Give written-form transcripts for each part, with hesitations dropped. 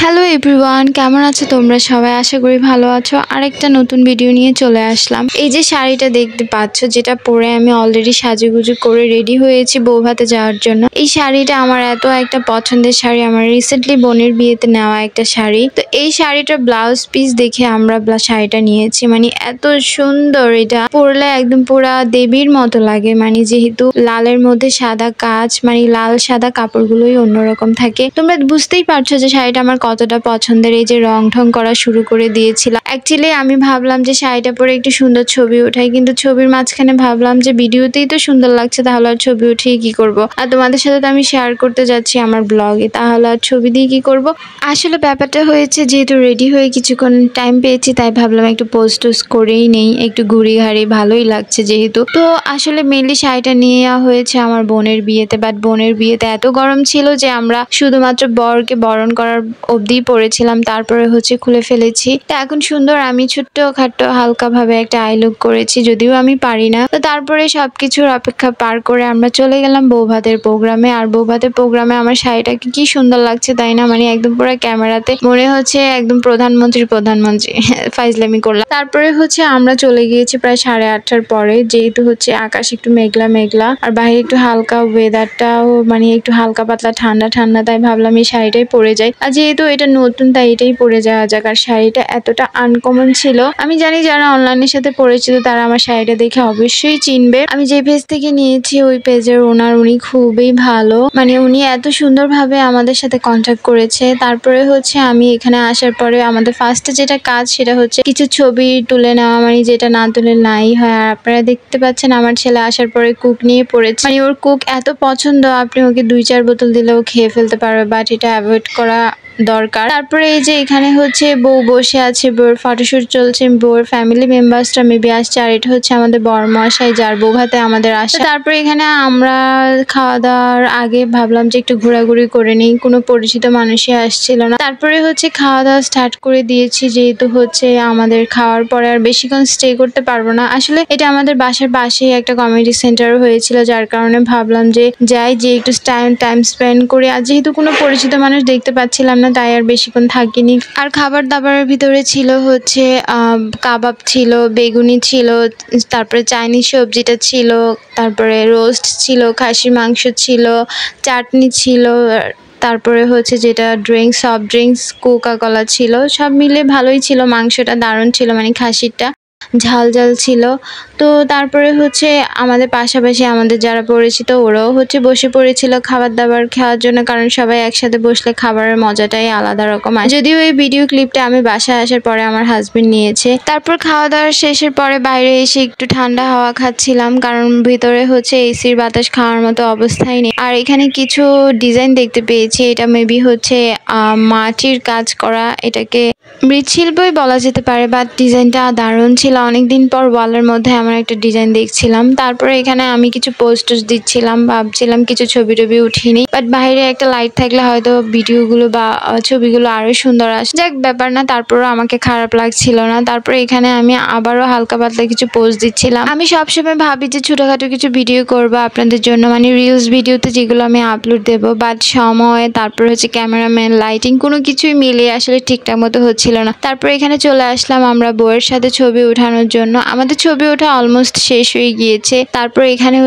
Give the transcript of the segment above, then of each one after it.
Hello everyone, কেমন আছো তোমরা সবাই? আশা করি ভালো আছো। আরেকটা নতুন ভিডিও নিয়ে চলে আসলাম। এই যে শাড়িটা দেখতে পাচ্ছ, যেটা পরে আমি অলরেডি সাজুগুজু করে রেডি হয়েছি বৌভাতে যাওয়ার জন্য। এই শাড়িটা আমার এত একটা পছন্দের শাড়ি, আমার রিসেন্টলি বোনের বিয়েতে নেওয়া একটা শাড়ি। তো এই শাড়িটার ব্লাউজ পিস দেখে আমরা শাড়িটা নিয়েছি। মানে এত সুন্দর, এটা পরলে একদম পুরা দেবীর মতো লাগে। মানে যেহেতু লালের মধ্যে সাদা কাজ, মানে লাল সাদা কাপড়গুলোই অন্যরকম থাকে। তোমরা বুঝতেই পারছো যে শাড়িটা আমার কতটা পছন্দের। এই যে রং ঢং করা শুরু করে দিয়েছিলাম। অ্যাকচুয়ালি আমি ভাবলাম যে শাড়িটা পরে একটু সুন্দর ছবি ওঠাই, কিন্তু ছবির মাঝখানে ভাবলাম যে ভিডিওতেই তো সুন্দর লাগছে, তাহলে আর ছবি উঠিয়ে কি করব। আর তোমাদের সাথে তো আমি শেয়ার করতে যাচ্ছি আমার ব্লগে, তাহলে আর ছবি দিয়ে কি করব। আসলে ব্যাপারটা হয়েছে, যেহেতু রেডি হয়ে কিছুক্ষণ টাইম পেয়েছি, তাই ভাবলাম একটু পোস্ট টোস্ট করেই নেই, একটু ঘুরি ঘাড়ি, ভালোই লাগছে যেহেতু। তো আসলে মেনলি শাড়িটা নিয়ে যাওয়া হয়েছে আমার বোনের বিয়েতে। বাট বোনের বিয়েতে এত গরম ছিল যে আমরা শুধুমাত্র বরকে বরণ করার অবধি পরেছিলাম, তারপরে খুলে ফেলেছি। তো এখন সুন্দর আমি ছোট্ট খাট্ট হালকা ভাবে একটা আই লুক করেছি, যদিও আমি পারি না। তো তারপরে সবকিছুর অপেক্ষা পার করে আমরা চলে গেলাম বৌভাতের প্রোগ্রামে। আর বৌভাতের প্রোগ্রামে আমার শাড়িটাকে কি সুন্দর লাগছে, তাই না? মানে একদম পুরো ক্যামেরাতে মনে হচ্ছে একদম প্রধানমন্ত্রী ফাইজলামি করলাম। তারপরে আমরা চলে গিয়েছি প্রায় 8:30টার পরে, যেহেতু আকাশ একটু মেঘলা মেঘলা আর বাইরে একটু হালকা ওয়েদারটাও মানে একটু হালকা পাতলা ঠান্ডা ঠান্ডা, তাই ভাবলাম এই শাড়িটাই পরে যাই। আর যেহেতু এটা নতুন, তাই এটাই পরে যাওয়া যাক। আর শাড়িটা এতটা আনকমন ছিল, আমি জানি যারা অনলাইনের সাথে পরিচিত তারা আমার শাড়িটা দেখে অবশ্যই চিনবে। আমি যে পেজ থেকে নিয়েছি ওই পেজের উনি খুবই ভালো, মানে উনি এত সুন্দরভাবে আমাদের সাথে কন্ট্যাক্ট করেছে। তারপরে আমি এখানে আসার পরে আমাদের ফার্স্টে যেটা কাজ, সেটা কিছু ছবি তুলে নেওয়া, মানে যেটা না তুলে নাই হয়। আর আপনারা দেখতে পাচ্ছেন আমার ছেলে আসার পরে কুক নিয়ে পড়েছে। মানে ওর কুক এত পছন্দ, আপনি ওকে 2-4 বোতল দিলেও খেয়ে ফেলতে পারবে, বাট এটা অ্যাভয়েড করা দরকার। তারপরে এই যে এখানে বউ বসে আছে, বউর ফটোশুট চলছে, বউর ফ্যামিলি মেম্বার্সরা মেবি আসছে। আর এটা আমাদের বরমশাই, যার বৌভাতে আমাদের আসে। তারপরে এখানে আমরা খাওয়া দাওয়ার আগে ভাবলাম যে একটু ঘোরাঘুরি করে নিই, কোনো পরিচিত মানুষই আসছিল না। তারপরে খাওয়া দাওয়া স্টার্ট করে দিয়েছি, যেহেতু আমাদের খাওয়ার পরে আর বেশিক্ষণ স্টে করতে পারবো না। আসলে এটা আমাদের বাসার পাশেই একটা কমিউনিটি সেন্টার হয়েছিল, যার কারণে ভাবলাম যে যাই, যে একটু টাইম স্পেন্ড করি। আর যেহেতু কোনো পরিচিত মানুষ দেখতে পাচ্ছিলাম না, তাই আর বেশিক্ষণ থাকিনি। আর খাবার দাবারের ভিতরে ছিল কাবাব ছিল, বেগুনি ছিল, তারপরে চাইনিজ সবজিটা ছিল, তারপরে রোস্ট ছিল, খাসির মাংস ছিল, চাটনি ছিল, তারপরে যেটা সফট ড্রিঙ্কস কোকা কোলা ছিল। সব মিলে ভালোই ছিল, মাংসটা দারুণ ছিল, মানে খাসিরটা ঝাল ঝাল ছিল। তো তারপরে আমাদের পাশাপাশি আমাদের যারা পরিচিত ওরাও বসে পড়েছিল খাবার দাবার খাওয়ার জন্য, কারণ সবাই একসাথে বসলে খাবারের মজাটাই আলাদা রকম। যদিও এই ভিডিও ক্লিপটা আমি বাসায় আসার পরে আমার হাজবেন্ড নিয়েছে। তারপর খাওয়া দাওয়ার শেষের পরে বাইরে এসে একটু ঠান্ডা হাওয়া খাচ্ছিলাম, কারণ ভিতরে এসির বাতাস খাওয়ার মতো অবস্থাই নেই। আর এখানে কিছু ডিজাইন দেখতে পেয়েছি, এটা মেবি মাটির কাজ করা, এটাকে মৃৎশিল্পই বলা যেতে পারে। বাট ডিজাইনটা দারুণ ছিল। অনেকদিন পর ওয়ালের মধ্যে আমার একটা ডিজাইন দেখছিলাম। তারপরে এখানে আমি কিছু পোস্ট দিচ্ছিলাম, ভাবছিলাম কিছু ছবি টবি উঠিনি, বাট বাইরে একটা লাইট থাকলে হয়তো ভিডিওগুলো বা ছবিগুলো আরো সুন্দর আসে। যাক, ব্যাপার না, তারপরও আমাকে খারাপ লাগছিল না। তারপরে এখানে আমি আবারও হালকা পাতলা কিছু পোস্ট দিচ্ছিলাম। আমি সবসময় ভাবি যে ছোটখাটো কিছু ভিডিও করবো আপনাদের জন্য, মানে রিলস ভিডিওতে যেগুলো আমি আপলোড দেবো, বাট সময়, তারপর ক্যামেরাম্যান, লাইটিং, কোনো কিছুই মিলিয়ে আসলে ঠিকঠাক মতো হচ্ছিল না। তারপর এখানে চলে আসলাম আমরা বউয়ের সাথে ছবি ওঠানোর জন্য। আমাদের ছবি ওঠা অলমোস্ট শেষ হয়ে গিয়েছে। তারপর এখানে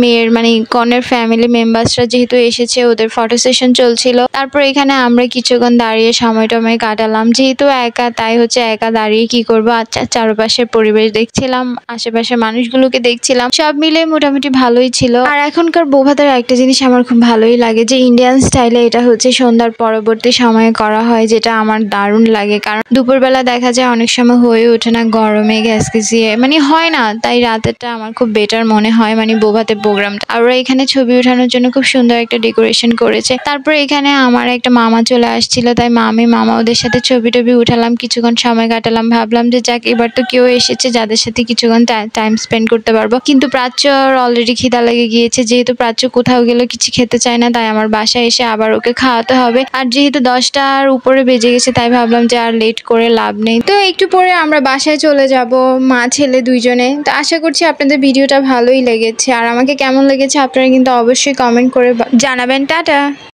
মেয়ের মানে কনের ফ্যামিলি মেম্বার্সরা যেহেতু এসেছে, ওদের ফটো সেশন চলছিল। তারপর এখানে আমরা কিছুক্ষণ দাঁড়িয়ে সময় টময় কাটালাম, যেহেতু একা, তাই একা দাঁড়িয়ে কি করবো। আচ্ছা, চারপাশের পরিবেশ দেখছিলাম, আশেপাশের মানুষগুলোকে দেখছিলাম, সব মিলে মোটামুটি ভালোই ছিল। আর এখনকার বৌভাতের একটা জিনিস আমার খুব ভালোই লাগে, যে ইন্ডিয়ান স্টাইলে এটা সন্ধ্যার পরবর্তী সময়ে করা হয়, যেটা আমার দারুণ লাগে। কারণ দুপুরবেলা দেখা যায় অনেক সময় হয়ে ওঠে না, গরমে ঘ্যাসঘেসিয়ে মানে হয় না, তাই রাতেরটা আমার খুব বেটার মনে হয়, মানে বৌভাতের প্রোগ্রামটা। আর ওরা এখানে ছবি ওঠানোর জন্য খুব সুন্দর একটা ডেকোরেশন করেছে। তারপর এখানে আমার একটা মামা চলে আসছিল, তাই মামা ওদের সাথে ছবি টবি উঠালাম, কিছুক্ষণ সময় কাটালাম। ভাবলাম যে যাক, এবার তো কেউ এসেছে যাদের সাথে কিছুক্ষণ টাইম স্পেন্ড করতে পারবো। কিন্তু প্রাচ্যর অলরেডি খিদা লেগে গিয়েছে, যেহেতু প্রাচ্য কোথাও গেলে কিছু খেতে চায় না, তাই আমার বাসায় এসে আবার ওকে খাওয়াতে হবে। আর যেহেতু 10টার উপরে বেজে গেছে, তাই ভাবলাম যে আর লেট করে লাভ নেই। তো একটু পরে আমরা বাসায় চলে যাব, মা ছেলে দুইজনে। তো আশা করছি আপনাদের ভিডিওটা ভালোই লেগেছে, আর আমাকে কেমন লেগেছে আপনারা কিন্তু অবশ্যই কমেন্ট করে জানাবেন। টাটা।